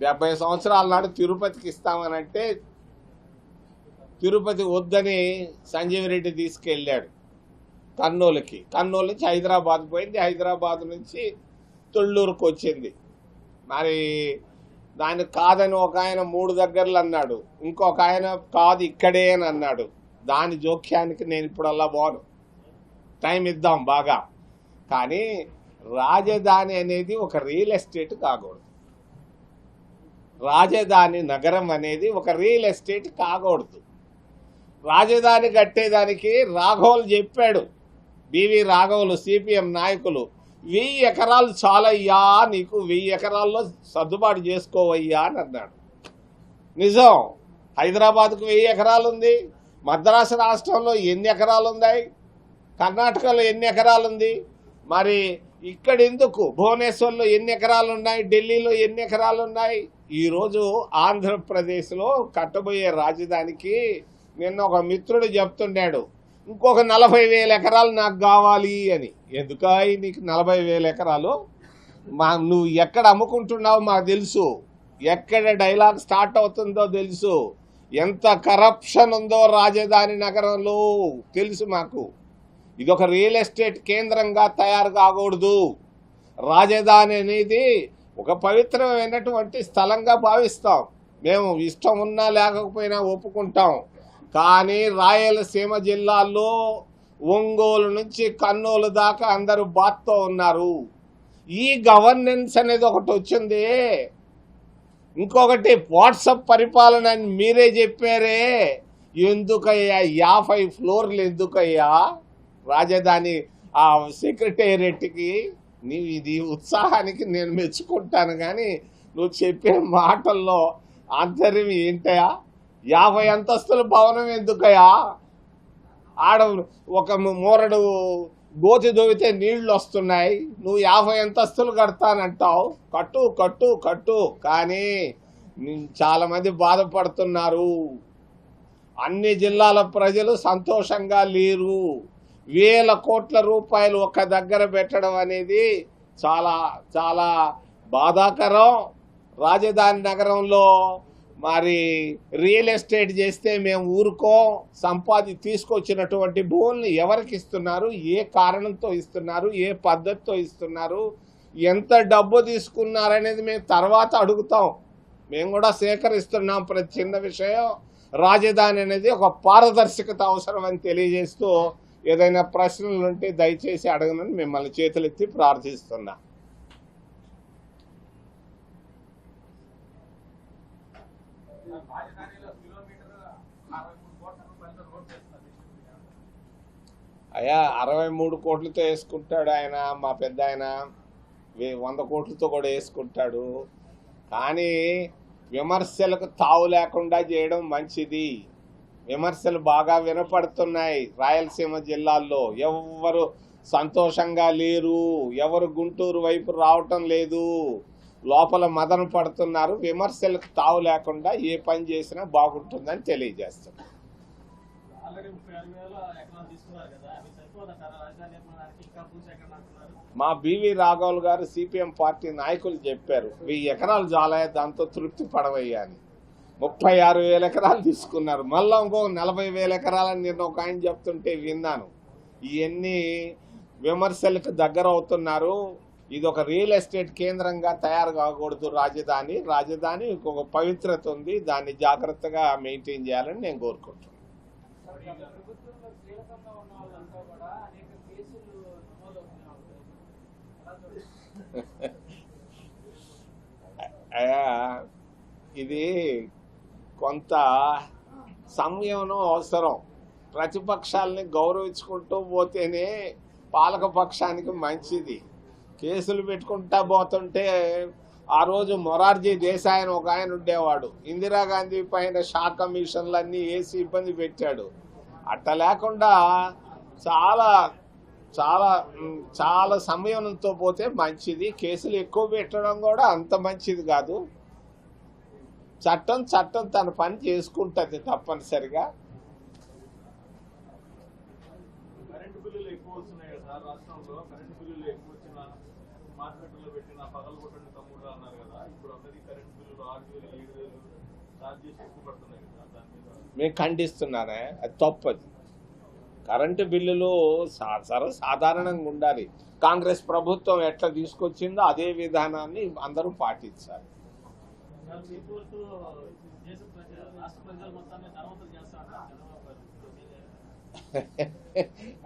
70 సంవత్సరాల నాడు తిరుపతికి ఇస్తామనంటే తిరుపతి వద్దని సంజీవ్ రెడ్డి తీసుకెళ్ళాడు కర్నూలుకి. కర్నూలు నుంచి హైదరాబాద్ పోయింది, హైదరాబాద్ నుంచి తొళ్ళూరుకు వచ్చింది. మరి దాన్ని కాదని ఒక ఆయన 3 దగ్గరలు అన్నాడు, ఇంకొక ఆయన కాదు ఇక్కడే అని అన్నాడు. దాని జోక్యానికి నేను ఇప్పుడల్లా పోను, టైం ఇద్దాం బాగా. కానీ రాజధాని అనేది ఒక రియల్ ఎస్టేట్ కాకూడదు. రాజధాని నగరం అనేది ఒక రియల్ ఎస్టేట్ కాకూడదు. రాజధాని కట్టేదానికి రాఘవులు చెప్పాడు, బివి రాఘవులు సిపిఎం నాయకులు, 1000 ఎకరాలు చాలయ్యా, నీకు 1000 ఎకరాల్లో సర్దుబాటు చేసుకోవయ్యా అని అన్నాడు. నిజం, హైదరాబాద్కు 1000 ఎకరాలు ఉంది, మద్రాసు రాష్ట్రంలో ఎన్ని ఎకరాలు ఉన్నాయి, కర్ణాటకలో ఎన్ని ఎకరాలు ఉంది, మరి ఇక్కడ ఎందుకు భువనేశ్వర్లో ఎన్ని ఎకరాలు ఉన్నాయి, ఢిల్లీలో ఎన్ని ఎకరాలు ఉన్నాయి. ఈరోజు ఆంధ్రప్రదేశ్లో కట్టబోయే రాజధానికి నిన్న ఒక మిత్రుడు చెప్తున్నాడు, ఇంకొక 40,000 ఎకరాలు నాకు కావాలి అని. ఎందుకాయి నీకు 40,000 ఎకరాలు? నువ్వు ఎక్కడ అమ్ముకుంటున్నావు మాకు తెలుసు, ఎక్కడ డైలాగ్ స్టార్ట్ అవుతుందో తెలుసు, ఎంత కరప్షన్ ఉందో రాజధాని నగరంలో తెలుసు మాకు. ఇదొక రియల్ ఎస్టేట్ కేంద్రంగా తయారు కాకూడదు. రాజధాని అనేది ఒక పవిత్రమైనటువంటి స్థలంగా భావిస్తాం మేము, ఇష్టం ఉన్నా లేకపోయినా ఒప్పుకుంటాం. కానీ రాయలసీమ జిల్లాల్లో ఒంగోలు నుంచి కర్నూలు దాకా అందరూ బాత్తో ఉన్నారు. ఈ గవర్నెన్స్ అనేది ఒకటి వచ్చింది. ఇంకొకటి వాట్సాప్ పరిపాలన అని మీరే చెప్పారే, ఎందుకయ్యా 50 ఫ్లోర్లు ఎందుకయ్యా రాజధాని ఆ సెక్రటేరియట్కి? నీవు ఇది ఉత్సాహానికి నేను మెచ్చుకుంటాను, కానీ నువ్వు చెప్పే మాటల్లో ఆంతర్యం ఏంటయా? 50 అంతస్తుల భవనం ఎందుకయా? ఆడ ఒక మూరడు గోతి దొవితే నీళ్లు వస్తున్నాయి, నువ్వు 50 అంతస్తులు కడతానంటావు. కట్టు కట్టు కట్టు, కానీ చాలా మంది బాధపడుతున్నారు. అన్ని జిల్లాల ప్రజలు సంతోషంగా లేరు. 1000 కోట్ల రూపాయలు ఒక దగ్గర పెట్టడం అనేది చాలా చాలా బాధాకరం. రాజధాని నగరంలో మరి రియల్ ఎస్టేట్ చేస్తే మేము ఊరుకో. తీసుకొచ్చినటువంటి భూముల్ని ఎవరికి ఇస్తున్నారు, ఏ కారణంతో ఇస్తున్నారు, ఏ పద్ధతితో ఇస్తున్నారు, ఎంత డబ్బు తీసుకున్నారనేది మేము తర్వాత అడుగుతాం. మేము కూడా సేకరిస్తున్నాం ప్రతి చిన్న విషయం. రాజధాని అనేది ఒక పారదర్శకత అవసరం అని తెలియజేస్తూ, ఏదైనా ప్రశ్నలు ఉంటే దయచేసి అడగమని మిమ్మల్ని చేతులెత్తి ప్రార్థిస్తున్నా. అయ్యా 63 కోట్లతో వేసుకుంటాడు ఆయన, మా పెద్ద ఆయన 100 కోట్లతో కూడా వేసుకుంటాడు. కానీ విమర్శలకు తావు లేకుండా చేయడం మంచిది. విమర్శలు బాగా వినపడుతున్నాయి రాయలసీమ జిల్లాల్లో. ఎవరు సంతోషంగా లేరు, ఎవరు గుంటూరు వైపు రావటం లేదు, లోపల మదన పడుతున్నారు. విమర్శలకు తావు లేకుండా ఏ పని చేసినా బాగుంటుందని తెలియజేస్తున్నారు. మా బివి రాఘవులు గారు సిపిఎం పార్టీ నాయకులు చెప్పారు, 1000 ఎకరాలు చాలయ్యా, దాంతో తృప్తి పడవయ్యా అని. 36,000 ఎకరాలు తీసుకున్నారు. మళ్ళా ఇంకో 40,000 ఎకరాలని నేను ఒక ఆయన చెప్తుంటే విన్నాను. ఇవన్నీ విమర్శలకు దగ్గర అవుతున్నారు. ఇది ఒక రియల్ ఎస్టేట్ కేంద్రంగా తయారు కాకూడదు. రాజధాని ఒక పవిత్రత ఉంది, దాన్ని జాగ్రత్తగా మెయింటైన్ చేయాలని నేను కోరుకుంటున్నాను. ఇది కొంత సంయమనం అవసరం. ప్రతిపక్షాలని గౌరవించుకుంటూ పోతేనే పాలకపక్షానికి మంచిది. కేసులు పెట్టుకుంటా పోతుంటే, ఆ రోజు మొరార్జీ దేశాయ్ అని ఒక ఆయన ఉండేవాడు, ఇందిరాగాంధీ పైన షా కమిషన్లన్నీ వేసి ఇబ్బంది పెట్టాడు. అట్ట లేకుండా చాలా చాలా చాలా సంయమనంతో పోతే మంచిది. కేసులు ఎక్కువ పెట్టడం కూడా అంత మంచిది కాదు. చట్టం తన పని చేసుకుంటుంది తప్పనిసరిగా. మార్కెట్లో పెట్టిన పగలగొట్టని తమ్ముడు అన్నారు కదా, ఇప్పుడు అందరికీ కరెంట్ బిల్లులు మేము ఖండిస్తున్నానే, అది తప్పది. కరెంటు బిల్లులు సర్వసాధారణంగా ఉండాలి. కాంగ్రెస్ ప్రభుత్వం ఎట్లా తీసుకొచ్చిందో అదే విధానాన్ని అందరూ పాటించాలి.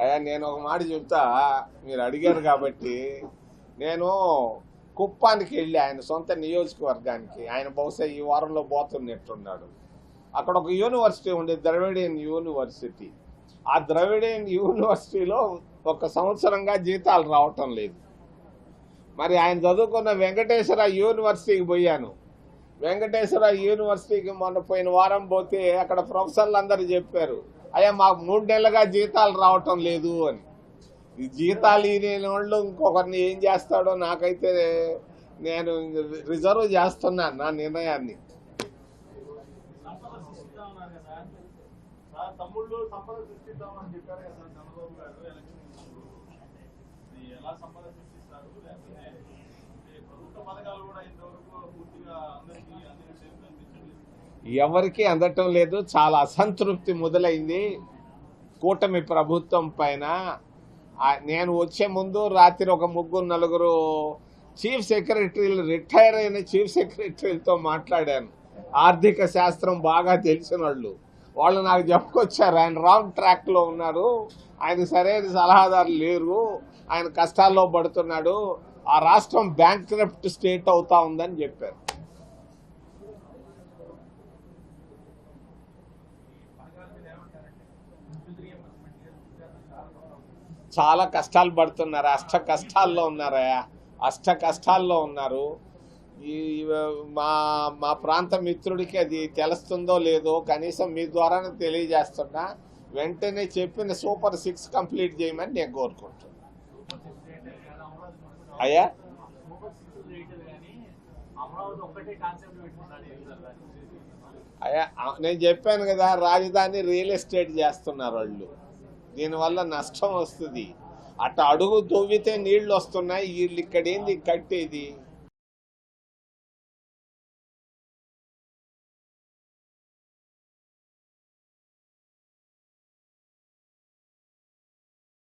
అయ్యా, నేను ఒక మాట చెప్తా, మీరు అడిగారు కాబట్టి. నేను కుప్పానికి వెళ్ళి ఆయన సొంత నియోజకవర్గానికి, ఆయన బహుశా ఈ వారంలో పోతున్నట్టున్నాడు. అక్కడ ఒక యూనివర్సిటీ ఉండే, ద్రవిడియన్ యూనివర్సిటీ. ఆ ద్రవిడియన్ యూనివర్సిటీలో 1 సంవత్సరంగా జీతాలు రావటం లేదు. మరి ఆయన చదువుకున్న వెంకటేశ్వర యూనివర్సిటీకి పోయాను. వెంకటేశ్వర యూనివర్సిటీకి మొన్న పోయిన వారం పోతే అక్కడ ప్రొఫెసర్లు అందరూ చెప్పారు, అయ్యా మాకు 3 నెలలుగా జీతాలు రావటం లేదు అని. ఈ జీతాలు లేని వాళ్ళు ఇంకొకరిని ఏం చేస్తాడో నాకైతే, నేను రిజర్వ్ చేస్తున్నాను నా నిర్ణయాన్ని. తమ్ముళ్ళు సంపద సృష్టిద్దామని చెప్పారు కదా చంద్రబాబు గారు ఎలక్షన్ ఎలా సంపద సృష్టిస్తారు, లేకపోతే ప్రభుత్వ పథకాలు కూడా ఇంతవరకు పూర్తిగా అందరికీ అందించలేదు, ఎవరికి అందటం లేదు. చాలా అసంతృప్తి మొదలైంది కూటమి ప్రభుత్వం పైన. నేను వచ్చే ముందు రాత్రి ఒక 3-4 చీఫ్ సెక్రటరీలు, రిటైర్ అయిన చీఫ్ సెక్రటరీలతో మాట్లాడాను. ఆర్థిక శాస్త్రం బాగా తెలిసిన వాళ్ళు నాకు చెప్పుకొచ్చారు, ఆయన రాంగ్ ట్రాక్లో ఉన్నారు, ఆయన సరైన సలహాదారు లేరు, ఆయన కష్టాల్లో పడుతున్నాడు, ఆ రాష్ట్రం బ్యాంక్రప్ట్ స్టేట్ అవుతా ఉందని చెప్పారు. చాలా కష్టాలు పడుతున్నారు, అష్ట కష్టాల్లో ఉన్నారు. మా ప్రాంత మిత్రుడికి అది తెలుస్తుందో లేదో కనీసం మీ ద్వారానే తెలియజేస్తున్నా. వెంటనే చెప్పిన సూపర్ 6 కంప్లీట్ చేయమని నేను కోరుకుంటున్నాను. అయ్యా, నేను చెప్పాను కదా, రాజధాని రియల్ ఎస్టేట్ చేస్తున్నారు వాళ్ళు. దీనివల్ల నష్టం వస్తుంది. అట్ట అడుగు తవ్వితే నీళ్లు వస్తున్నాయి, వీళ్ళు ఇక్కడ ఏంది కట్టేది?